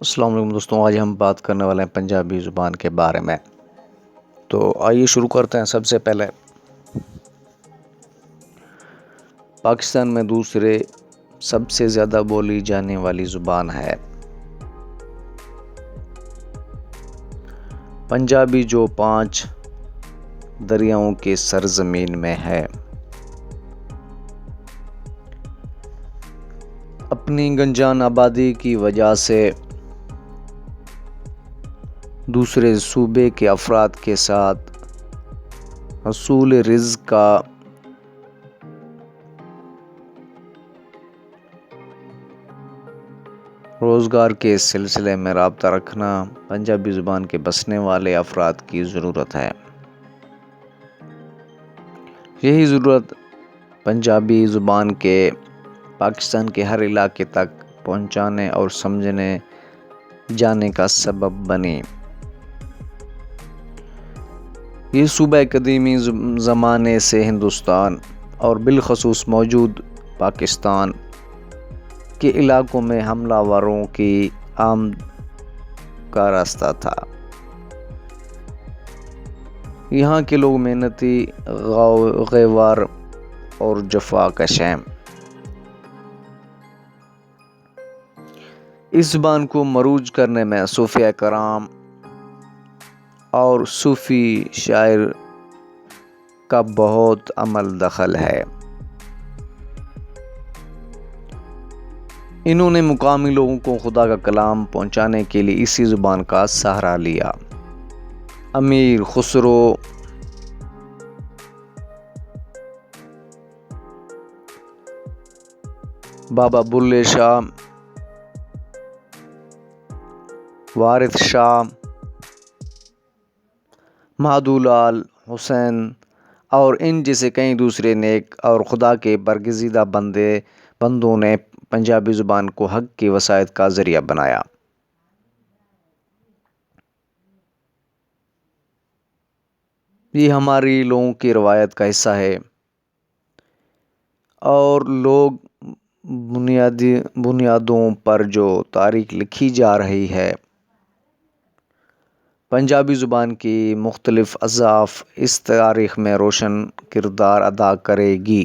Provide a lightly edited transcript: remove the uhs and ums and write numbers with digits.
السلام علیکم دوستوں، آج ہم بات کرنے والے ہیں پنجابی زبان کے بارے میں۔ تو آئیے شروع کرتے ہیں۔ سب سے پہلے پاکستان میں دوسرے سب سے زیادہ بولی جانے والی زبان ہے پنجابی، جو 5 دریاؤں کے سرزمین میں ہے۔ اپنی گنجان آبادی کی وجہ سے دوسرے صوبے کے افراد کے ساتھ حصول رزق کا روزگار کے سلسلے میں رابطہ رکھنا پنجابی زبان کے بسنے والے افراد کی ضرورت ہے۔ یہی ضرورت پنجابی زبان کے پاکستان کے ہر علاقے تک پہنچانے اور سمجھنے جانے کا سبب بنی۔ یہ صوبہ قدیمی زمانے سے ہندوستان اور بالخصوص موجود پاکستان کے علاقوں میں حملہ آوروں کی آمد کا راستہ تھا۔ یہاں کے لوگ محنتی، غیور اور جفا کش ہیں۔ اس زبان کو مروج کرنے میں صوفیاء کرام اور صوفی شاعر کا بہت عمل دخل ہے۔ انہوں نے مقامی لوگوں کو خدا کا کلام پہنچانے کے لیے اسی زبان کا سہارا لیا۔ امیر خسرو بابا بلے شاہ، وارث شاہ، مہدولال حسین اور ان جیسے کئی دوسرے نیک اور خدا کے برگزیدہ بندوں نے پنجابی زبان کو حق کی وساعت کا ذریعہ بنایا۔ یہ ہماری لوگوں کی روایت کا حصہ ہے اور لوگ بنیادوں پر جو تاریخ لکھی جا رہی ہے، پنجابی زبان کی مختلف اضعاف اس تاریخ میں روشن کردار ادا کرے گی۔